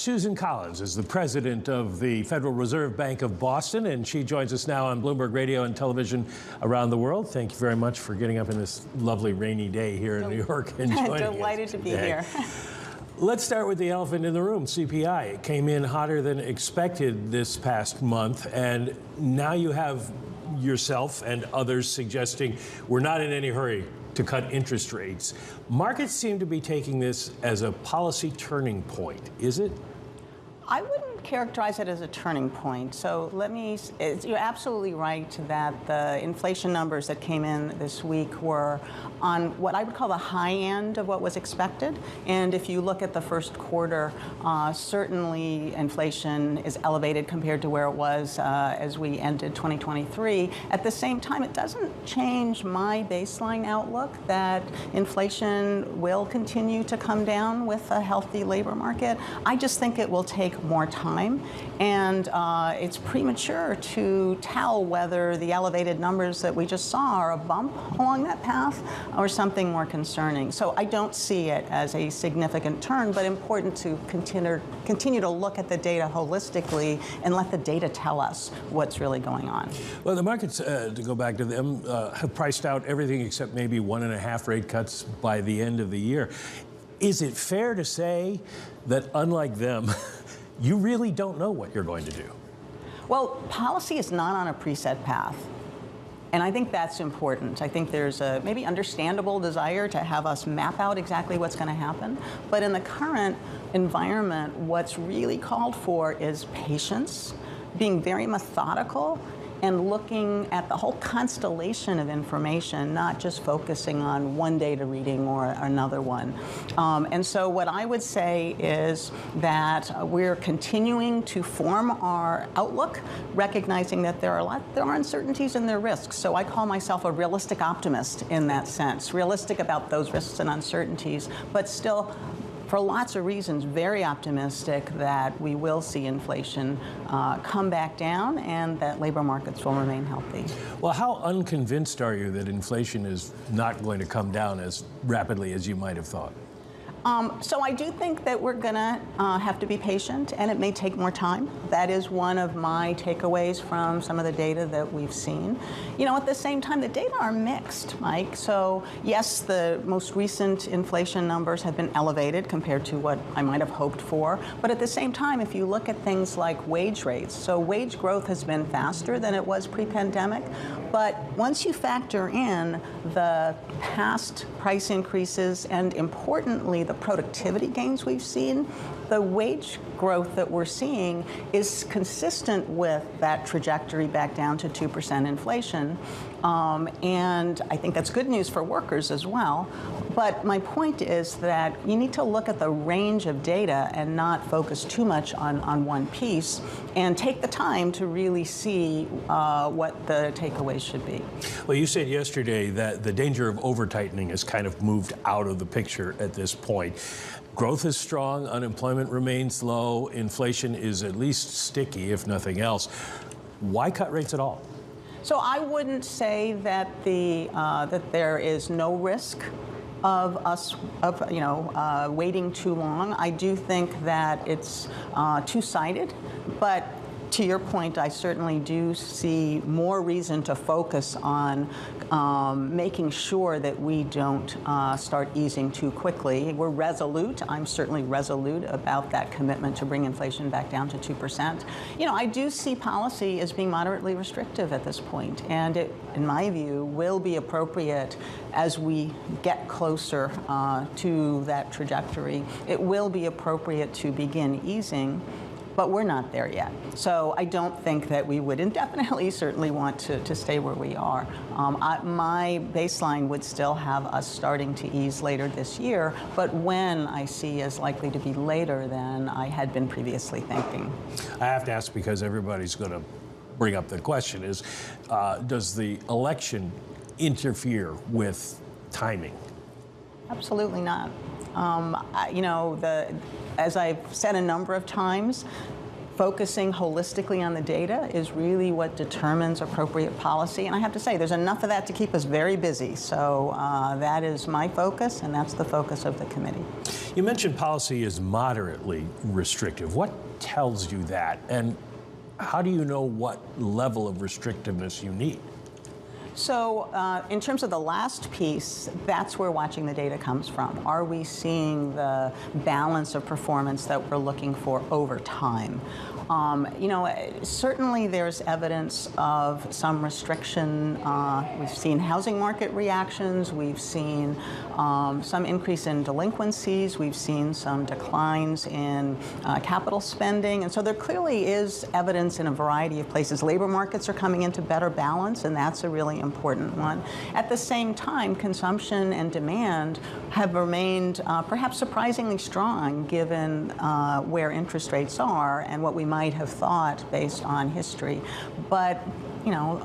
Susan Collins is the president of the Federal Reserve Bank of Boston, and she joins us now on Bloomberg Radio and television around the world. Thank you very much for getting up in this lovely rainy day here in New York and joining us. Delighted to be here. Let's start with the elephant in the room, CPI. It came in hotter than expected this past month, and now you have yourself and others suggesting we're not in any hurry to cut interest rates. Markets seem to be taking this as a policy turning point. Is it? I wouldn't characterize it as a turning point. So you're absolutely right that the inflation numbers that came in this week were on what I would call the high end of what was expected. And if you look at the first quarter, certainly inflation is elevated compared to where it was as we ended 2023. At the same time, it doesn't change my baseline outlook that inflation will continue to come down with a healthy labor market. I just think it will take more time, and it's premature to tell whether the elevated numbers that we just saw are a bump along that path or something more concerning. So I don't see it as a significant turn, but important to continue to look at the data holistically and let the data tell us what's really going on. Well, the markets, to go back to them, have priced out everything except maybe 1.5 rate cuts by the end of the year. Is it fair to say that, unlike them, you really don't know what you're going to do? Well, policy is not on a preset path. And I think that's important. I think there's a maybe understandable desire to have us map out exactly what's going to happen. But in the current environment, what's really called for is patience, being very methodical, and looking at the whole constellation of information, not just focusing on one data reading or another one. And so what I would say is that we're continuing to form our outlook, recognizing that there are uncertainties and there are risks. So I call myself a realistic optimist in that sense, realistic about those risks and uncertainties, but still, for lots of reasons, very optimistic that we will see inflation come back down and that labor markets will remain healthy. Well, how unconvinced are you that inflation is not going to come down as rapidly as you might have thought? So I do think that we're going to have to be patient, and it may take more time. That is one of my takeaways from some of the data that we've seen. You know, at the same time, the data are mixed, Mike. So yes, the most recent inflation numbers have been elevated compared to what I might have hoped for. But at the same time, if you look at things like wage rates, so wage growth has been faster than it was pre-pandemic. But once you factor in the past price increases and, importantly, the productivity gains we've seen, the wage growth that we're seeing is consistent with that trajectory back down to 2% inflation. And I think that's good news for workers as well. But my point is that you need to look at the range of data and not focus too much on one piece, and take the time to really see what the takeaways should be. Well, you said yesterday that the danger of over-tightening has kind of moved out of the picture at this point. Growth is strong, unemployment remains low, inflation is at least sticky, if nothing else. Why cut rates at all? So I wouldn't say that that there is no risk of us waiting too long. I do think that it's two-sided, but to your point, I certainly do see more reason to focus on making sure that we don't start easing too quickly. We're resolute. I'm certainly resolute about that commitment to bring inflation back down to 2%. You know, I do see policy as being moderately restrictive at this point, and it, in my view, will be appropriate as we get closer to that trajectory. It will be appropriate to begin easing, but we're not there yet. So I don't think that we would indefinitely certainly want to stay where we are. My baseline would still have us starting to ease later this year, but when I see is likely to be later than I had been previously thinking. I have to ask because everybody's going to bring up the question is, does the election interfere with timing? Absolutely not. As I've said a number of times, focusing holistically on the data is really what determines appropriate policy. And I have to say, there's enough of that to keep us very busy. So that is my focus, and that's the focus of the committee. You mentioned policy is moderately restrictive. What tells you that? And how do you know what level of restrictiveness you need? So in terms of the last piece, that's where watching the data comes from. Are we seeing the balance of performance that we're looking for over time? Certainly there's evidence of some restriction. We've seen housing market reactions. We've seen some increase in delinquencies. We've seen some declines in capital spending. And so there clearly is evidence in a variety of places. Labor markets are coming into better balance, and that's a really important one. At the same time, consumption and demand have remained perhaps surprisingly strong given where interest rates are and what we might have thought based on history. But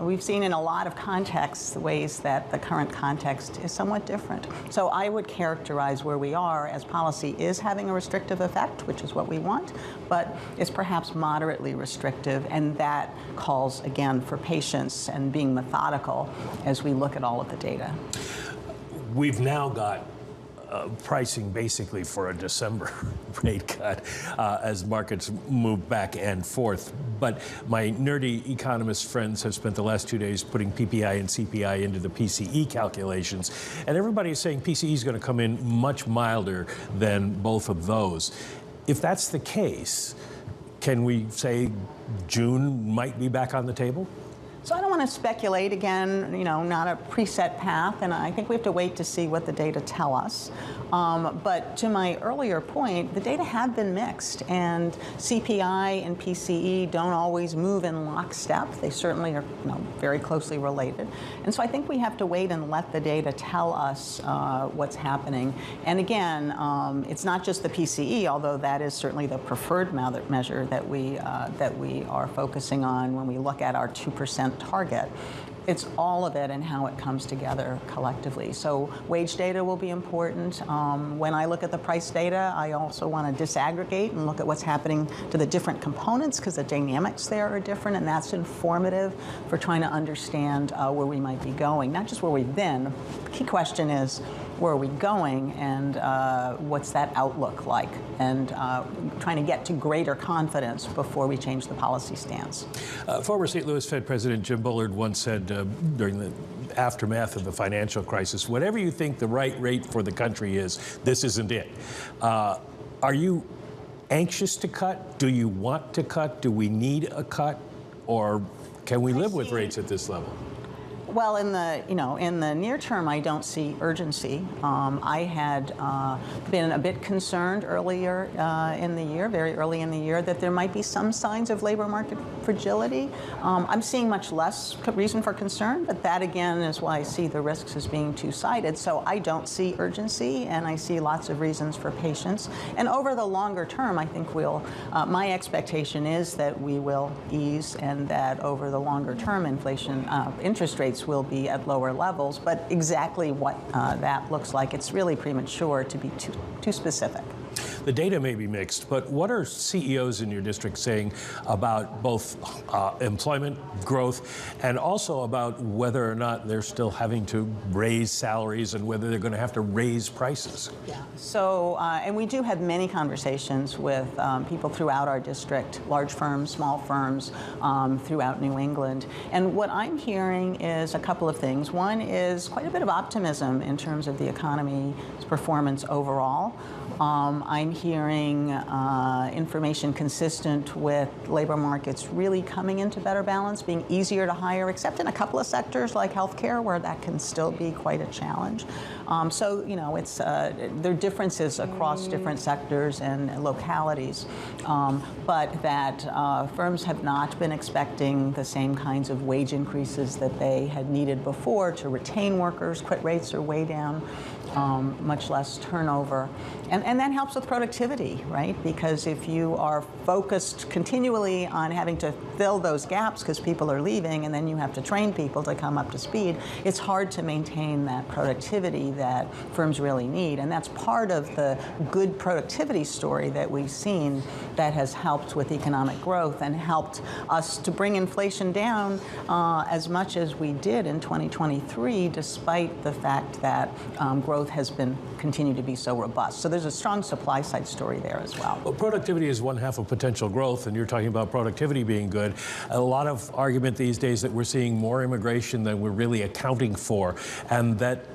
we've seen in a lot of contexts ways that the current context is somewhat different. So I would characterize where we are as policy is having a restrictive effect, which is what we want, but is perhaps moderately restrictive, and that calls, again, for patience and being methodical as we look at all of the data. We've now got pricing basically for a December rate cut as markets move back and forth. But my nerdy economist friends have spent the last 2 days putting PPI and CPI into the PCE calculations. And everybody is saying PCE is going to come in much milder than both of those. If that's the case, can we say June might be back on the table? So I don't want to speculate, again, not a preset path, and I think we have to wait to see what the data tell us. But to my earlier point, the data have been mixed, and CPI and PCE don't always move in lockstep. They certainly are very closely related. And so I think we have to wait and let the data tell us what's happening. And again, it's not just the PCE, although that is certainly the preferred measure that we are focusing on when we look at our 2% target. It's all of it and how it comes together collectively. So wage data will be important. When I look at the price data, I also want to disaggregate and look at what's happening to the different components, because the dynamics there are different, and that's informative for trying to understand where we might be going. Not just where we've been. The key question is, where are we going, and what's that outlook like, and trying to get to greater confidence before we change the policy stance. Former St. Louis Fed President Jim Bullard once said during the aftermath of the financial crisis, whatever you think the right rate for the country is, this isn't it. Are you anxious to cut? Do you want to cut? Do we need a cut? Or can we live with rates at this level? Well, in the near term, I don't see urgency. I had been a bit concerned earlier in the year, very early in the year, that there might be some signs of labor market fragility. I'm seeing much less reason for concern, but that again is why I see the risks as being two-sided. So I don't see urgency, and I see lots of reasons for patience. And over the longer term, I think my expectation is that we will ease, and that over the longer term, interest rates will be at lower levels, but exactly what that looks like, it's really premature to be too specific. The data may be mixed, but what are CEOs in your district saying about both employment growth and also about whether or not they're still having to raise salaries and whether they're going to have to raise prices? Yeah. So, and we do have many conversations with people throughout our district, large firms, small firms, throughout New England. And what I'm hearing is a couple of things. One is quite a bit of optimism in terms of the economy's performance overall. I'm hearing information consistent with labor markets really coming into better balance, being easier to hire, except in a couple of sectors like healthcare, where that can still be quite a challenge. So, it's there are differences across different sectors and localities, but that firms have not been expecting the same kinds of wage increases that they had needed before to retain workers. Quit rates are way down. much less turnover. And that helps with productivity, right? Because if you are focused continually on having to fill those gaps because people are leaving and then you have to train people to come up to speed, it's hard to maintain that productivity that firms really need. And that's part of the good productivity story that we've seen that has helped with economic growth and helped us to bring inflation down as much as we did in 2023, despite the fact that growth has been continued to be so robust. So there's a strong supply side story there as well. Well, productivity is one half of potential growth, and you're talking about productivity being good. A lot of argument these days that we're seeing more immigration than we're really accounting for, and that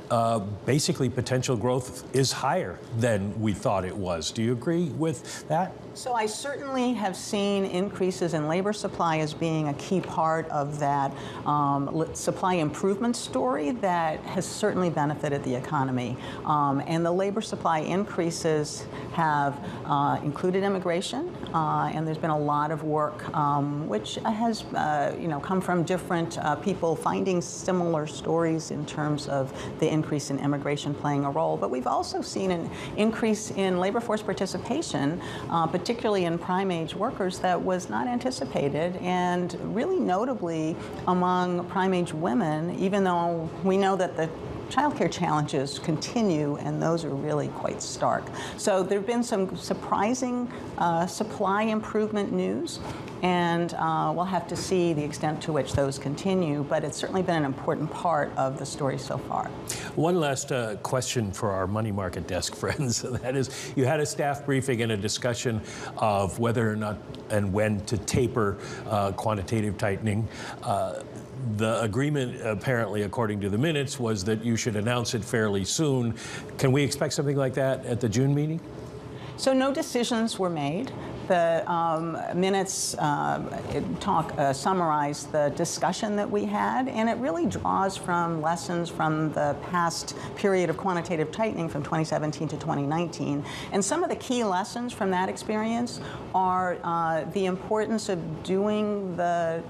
basically potential growth is higher than we thought it was. Do you agree with that? So I certainly have seen increases in labor supply as being a key part of that supply improvement story that has certainly benefited the economy. And the labor supply increases have included immigration, and there's been a lot of work which has come from different people finding similar stories in terms of the increase in immigration playing a role. But we've also seen an increase in labor force participation, particularly in prime age workers, that was not anticipated, and really notably among prime age women, even though we know that the childcare challenges continue, and those are really quite stark. So there have been some surprising supply improvement news, and we'll have to see the extent to which those continue, but it's certainly been an important part of the story so far. One last question for our money market desk friends. That is, you had a staff briefing and a discussion of whether or not and when to taper quantitative tightening. The agreement, apparently, according to the minutes, was that you should announce it fairly soon. Can we expect something like that at the June meeting? So no decisions were made. The minutes summarize the discussion that we had, and it really draws from lessons from the past period of quantitative tightening from 2017 to 2019. And some of the key lessons from that experience are the importance of doing the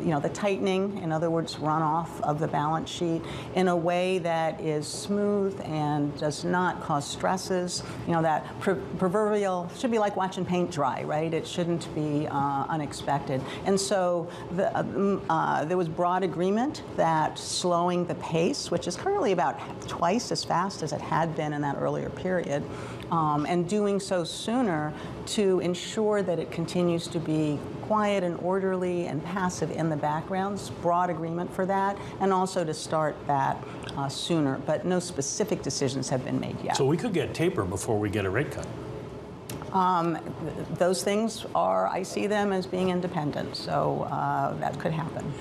the tightening, in other words, runoff of the balance sheet, in a way that is smooth and does not cause stresses. That proverbial should be like watching paint dry, right? It shouldn't be unexpected. And so there was broad agreement that slowing the pace, which is currently about twice as fast as it had been in that earlier period, and doing so sooner to ensure that it continues to be quiet and orderly and passive in the background. Broad agreement for that, and also to start that sooner. But no specific decisions have been made yet. So we could get taper before we get a rate cut. Those things I see them as being independent, so that could happen.